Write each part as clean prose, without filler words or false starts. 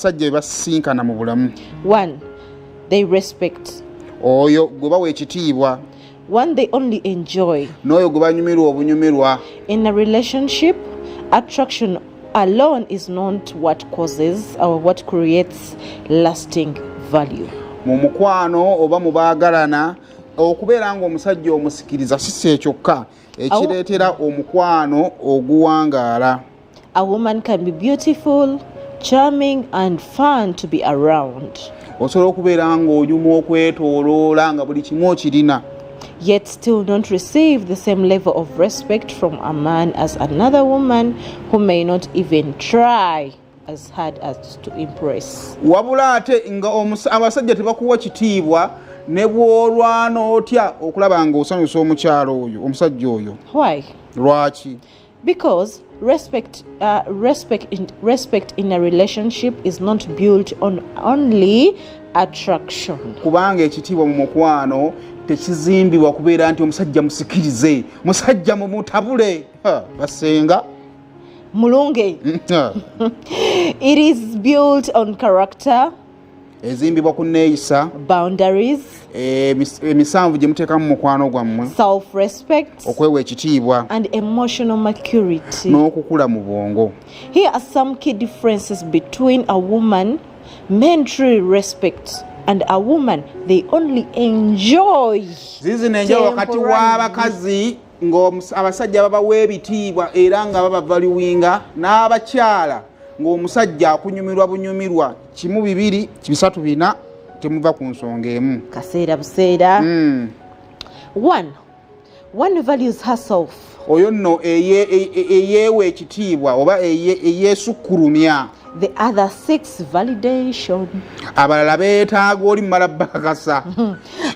abasajja basinkana mu bulamu. 1. They respect. Oyo gwe bawa ekitiibwa. 1. They only enjoy. N'oyo gwe banyumirwa obunyumirwa. In a relationship, attraction alone is not what causes or what creates lasting value. Mu mukwano oba mu baagalana okubeera ng'omusajja omusikiriza si kyokka ekireetera omukwano oguwangaala. A woman can be beautiful, charming and fun to be around. Osobola okubeera ng'oyuma okwetooloola nga buli kimu okirina. Yet still don't receive the same level of respect from a man as another woman who may not even try as hard as to impress. Wabula ate nga abasajja tebakuwa kitiibwa ne bw'olwana otya okulaba ng'osanyusa omukyalo oyo omusajja oyo. Why? Lwaki? Because respect in a relationship is not built on only attraction. Kubanga ekitiibwa mu mukwano tekizimbibwa kubeera nti omusajja musikirize, musajja mumutabule. Basenga mulunge. It is built on character, ezimbibwa ku neeyisa, boundaries, emisanvu gye muteeka mu mukwano gwammwe, self-respect, okwewa ekitiibwa and emotional maturity. N'okukula mu bwongo. Here are some key differences between a woman men truly respect and a woman they only enjoy. Zizino enjawulo wakati w'abakazi ng'abasajja babawa ebitiibwa era nga babavaluwinga n'abakyala ng'omusajja akunyumirwa bunyumirwa kimu bibiri bisatu bina temuva ku nsonga emu. Kaseera buseera. One values herself. Oyo nno eyeewa ekitiibwa oba eyeesukkulumya. The other seeks validation. Abalala beetaaga oli mmala bakakasa.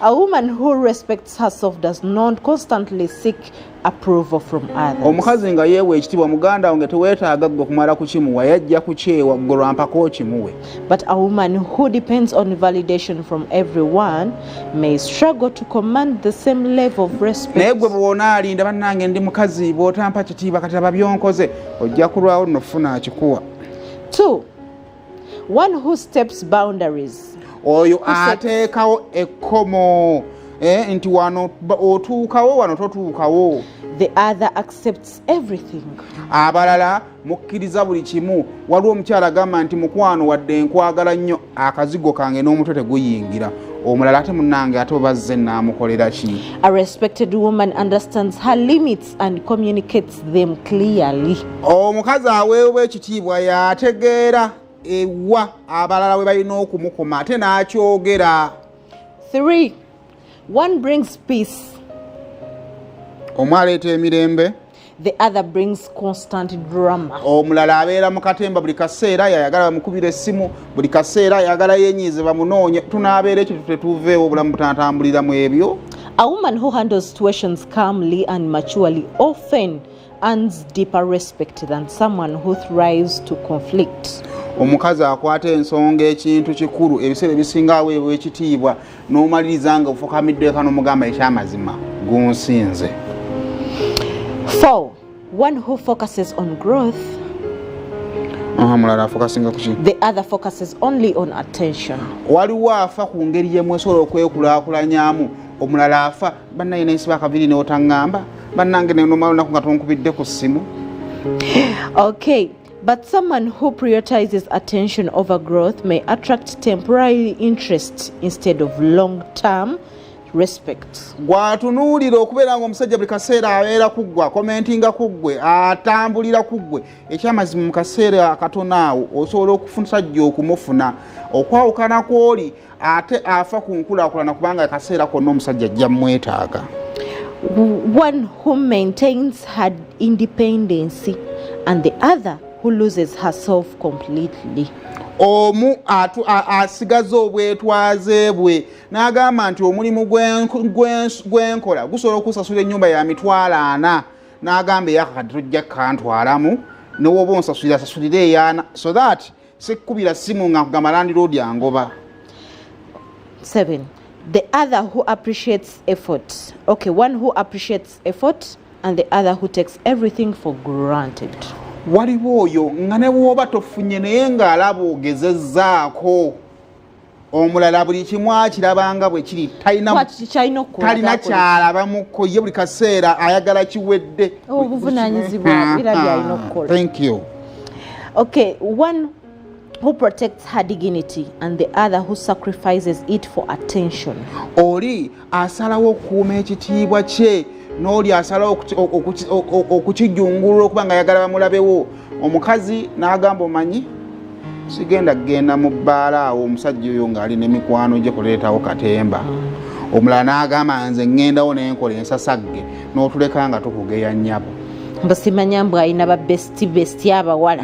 A woman who respects herself does not constantly seek approval from others. Omukazi nga yeewa ekitiibwa muganda wange teweetaaga gwe kumala kukimuwa yajja kukyewa golwampako okimuwe. But a woman who depends on validation from everyone may struggle to command the same level of respect. Naye gwe bw'ona alinda bannange ndi mukazi bw'otampa kitiibwa kati aba byonkoze ojja kulwawo nno funa akikuwa. 2. One who steps boundaries. Oyo ateekawo ekkomo nti wano otuukawo wano totuukawo. The other accepts everything. Abalala mukkiriza buli kimu. Waliwo omukyala agamba nti mukwano wadde nkwagala nnyo akazigo kange n'omutwe teguyingira. Omulala ate munnange ate obazze naamukolera ki? A respected woman understands her limits and communicates them clearly. Omukazi aweebwa ekitiibwa y'ategeera ewa abalala we balina okumukoma ate n'akyogera. 3. One brings peace. Omu aleeta emirembe. The other brings constant drama. Omulala abeera mu katemba buli kaseera yayagala bamukubira essimu, buli kaseera yayagala yenyiize bamunoonye. Tunaabeera ekyo tetuveewo obulamu butatambulira mu ebyo. A woman who handles situations calmly and maturely often earns deeper respect than someone who thrives to conflict. Omukazi akwata ensonga ekintu kikulu ebiseera ebisinga aweebwa ekitiibwa n'omaliriza nga ofukamiddeeka n'omugamba ekyamazima gunsinze. 4. One who focuses on growth. Mulala afokasinga ku ki? The other focuses only on attention. Waliwo afa ku ngeri yemu esobola okwekulaakulanyaamu. Omulala afa bannaye n'ensiba akabiri n'otaŋŋamba bannange nenomala olunaku nga tonkubidde ku ssimu. Okay. But someone who prioritizes attention over growth may attract temporary interest instead of long-term respect. Gwatunuulira okubeera ng'omusajja buli kaseera abeera ku ggwe akomentinga ku ggwe atambulira ku ggwe ekyamazima mu kaseera akatono awo osobola okumusajja okumufuna okwawukana kw'oli ate afa ku nkulaakulana kubanga akaseera konna omusajja ajja mmwetaaga. One who maintains her independence and the other who loses herself completely. Omu asigaza obwetwaze bwe n'agamba nti omulimu gwenkola gusobola okusasula ennyumba ya mitwalo 4 n'agamba eyakakati tojja kantwalamu newoba onsasulira sasulire eyana so that sekkubira simu nga nkugamba landlord angoba. 7. The other who appreciates effort. Okay, one who appreciates effort and the other who takes everything for granted. waliwo oyo nga ne bw'oba tofunye naye ng'alaba ogezezzaako omulala buli kimu akirabanga bwe kiri talina kyalabamukko ye buli kaseera ayagala kiwedde obuvunanyizibwa era byalina okukola. Thank you. Okay, one who protects her dignity and the other who sacrifices it for attention. Oli asalawo okukuuma ekitiibwa kye n'oli asalawo okukijungulula okuba nga ayagala bamulabewo. Omukazi n'agamba omanyi sigenda kugenda mu bbaala awo omusajja oyo ng'ali n'emikwano gye kuleetawo katemba. Omulala n'agamba nze ngendawo nenkola ensasagge n'otuleka nga tukugeya nnyabo. Mbasimanya mbwa alina ba besti abawala.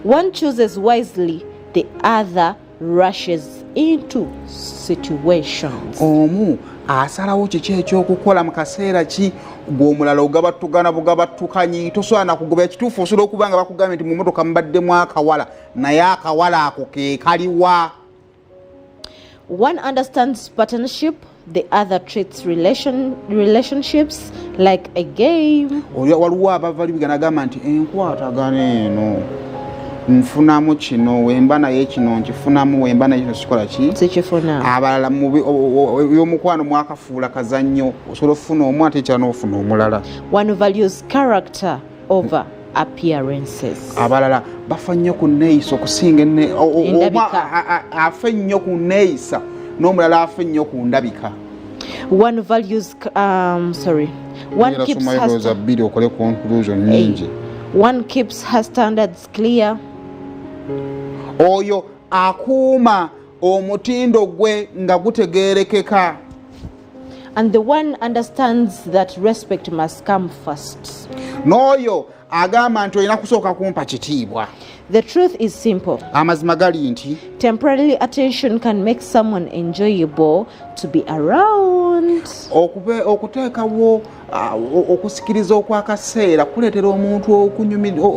One chooses wisely, the other rushes into situations. Omu asalawo kiki ekyokukola mu kaseera ki gw'omulala ogabattugana bugabattukanyi tosobola na kugoba ekituufu osobola okuba nga bakugambye nti mu mmotoka mubaddemu akawala naye akawala ako ke kaliwa. One understands partnership, the other treats relationships like a game. Waliwo abavali biganagamba nti enkwatagana eno nfunamu kino wemba naye kino nkifunamu wemba naye kino sikola ki sikifuna. Abalala y'omukwano mwakafuula kazannyo osobola ofuna omu ate ekyala n'ofuna omulala. One values character over appearances. Abalala bafa nnyo ku neeyisa okusinga afa ennyo ku neeyisa n'omulala afa ennyo ku ndabika. One values one keeps her standards clear. Oyo akuuma omutindo gwe nga gutegeerekeka. And the one understands that respect must come first. N'oyo agamba nti olina kusooka kumpa kitiibwa. The truth is simple. Amazima gali nti temporary attention can make someone enjoyable to be around. Okuteekawo okusikiriza okwakaseera kuleetera omuntu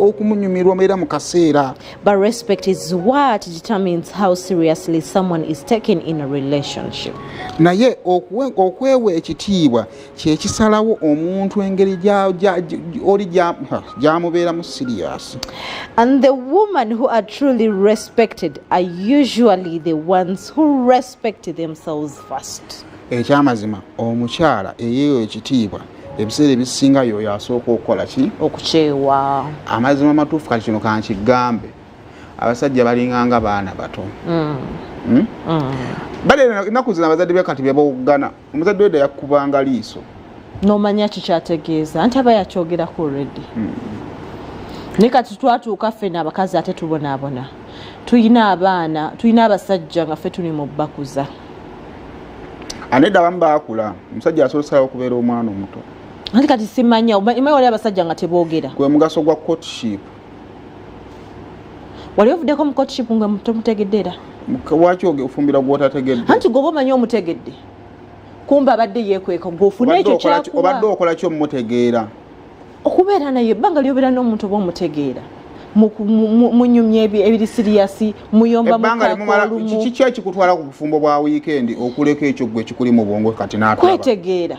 okumunyumirwa era mu kaseera. But respect is what determines how seriously someone is taken in a relationship. Naye okwewa ekitiibwa kye kisalawo omuntu engeri oli gy'amubeeramu serious. And the women who are truly respected are usually the ones who respect themselves first. Ekyamazima omukyala eyeeyo ekitiibwa ebiseera ebisinga yoyo asooka okukola ki okukyewa. Amazima amatuufu kati kino kankigambe abasajja balinganga baana bato. Bale ennaku zino abazadde be kati bebawugana omuzadde wedda yakubanga liiso n'omanya kikyategeeza anti aba yakyogerako already. Ne kati twatuuka ffenna abakazi ate tubonaabona tulina abaana tulina abasajja nga ffe tuli mu bbakuza. Anedda abamu baakula omusajja asobosalawo okubeera omwana omuto. Anti kati simanya imaye wali abasajja nga teboogera. Gwe mugaso gwa courtship. Wali ovuddeko mu courtship nga tomutegedde era. Lwaki ofumbira gw'otategedde? Anti gwoba omanyi omutegedde kumba abadde yeekweka gw'ofuna ekyo kyakuba. Obadde okola ki omumutegeera? Okubeera naye ebbanga lyobeera n'omuntu oba omutegeera munyumya ebiri siriyasi muyomba mukakolumu. Kiki ekikutwala ku bufumbo bwa wiikendi okuleka ekyo gwe ekikuli mu bwongo kati n'atulaba? Kwetegeera.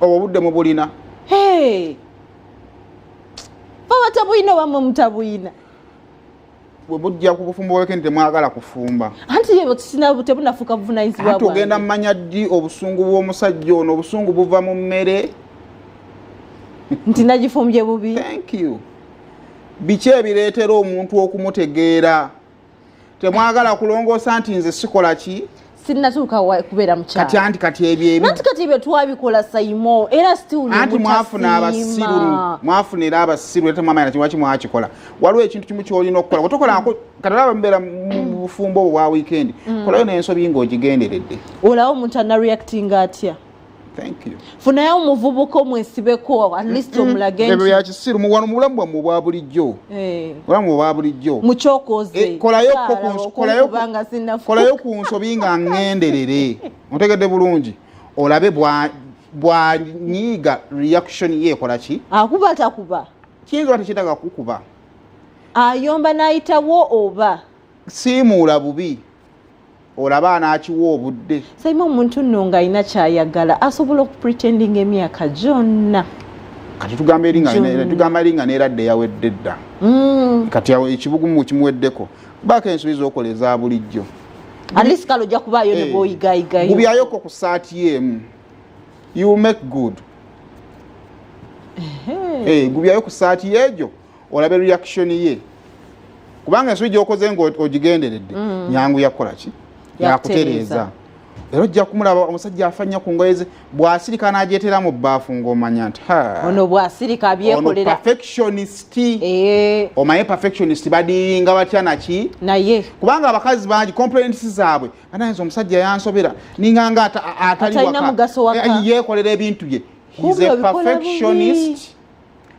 Obudde mu bulina? Baba tabuyina wamwe mutabuyina. Bwe bujja ku bufumbo bwa wiikendi temwagala kufumba. Anti yebo tebunafuuka buvunaanyizibwa bwange. Anti ogenda mmanya ddi obusungu bw'omusajja ono obusungu buva mu mmere? Nti nagifumbye bubi. Thank you. Biki ebireetera omuntu okumutegeera? Temwagala kulongoosa nti nze sikola ki? Sinnatuuka kubeera mukyala. Kati ebyo nanti kati ebyo twabikola sayimo era still anti mwafuna abasiru mwafunira abasiru ate mwamanya kiwaki mwakikola. Waliwo ekintu kimu kyolina okukola kotokolako katalaba mbeera mu bufumbo bwa weekend kolayo n'ensobi ng'ogigenderedde. Olawo omuntu anareacting atya? Thank you. Funayo omuvubuka omwesibeko at least omulage nti ebyo bya kisiru mu bulamu bwammwe obwa bulijjo. Bulamu obwa bulijjo. Mukyokoze. Kolayo ku nsobi nga ngenderere. Otegedde bulungi. Olabe bwanyiiga reaction ye kola ki? Akuba takuba. Kiyinza ate kitaga kukuba. Ayomba n'ayitawo oba. Simuula bubi. Olaba anakiwa obudde. Sayima omuntu nno ng'alina kyayagala asobola okupretendinga emyaka gyonna. kati tugamba eringa neradde yawedde dda kati ekibugumu kimuweddeko baako ensobi z'okola eza bulijjo alisikalo ojja kubaayo ne bw'oyigayigayo gubyayoko ku saati yemu you make good gubyayo ku saati yejo olabe reaction ye kubanga ensobi gy'okoze ng'ogigenderedde nyangu yakola ki yakutereeza era ojja kumulaba omusajja afanya ku ngoye ze bw'asirika n'agyetera mu bbaafu ng'omanya nti ono bw'asirika abyekolera perfectionist omaye perfectionist badiringa batya naki naye kubanga abakazi bangi complaints zaabwe anayinza omusajja yansobera ninganga atali waka yeekolera ebintu bye he's a perfectionist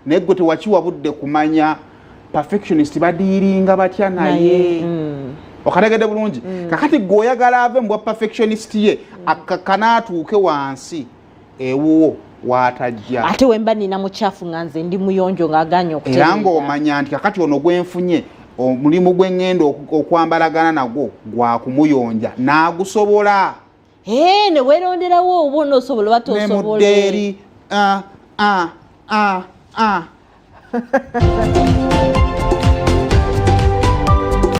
negwe tewakiwa budde kumanya perfectionist badiringa batya naye okategedde bulungi kakati gweoyagala ave mbwa perfectionist ye akakanaatuuke wansi ewuwo waatajja ate wemba nina mukyafu nga nze ndi muyonjo ng'aganya okutereeza era ng'omanya nti kakati ono gwenfunye omulimu gweŋŋenda okwambalagana nagwo gwakumuyonja n'agusobola ne weeronderawo oba onoosobola oba tosobola ne muddeeri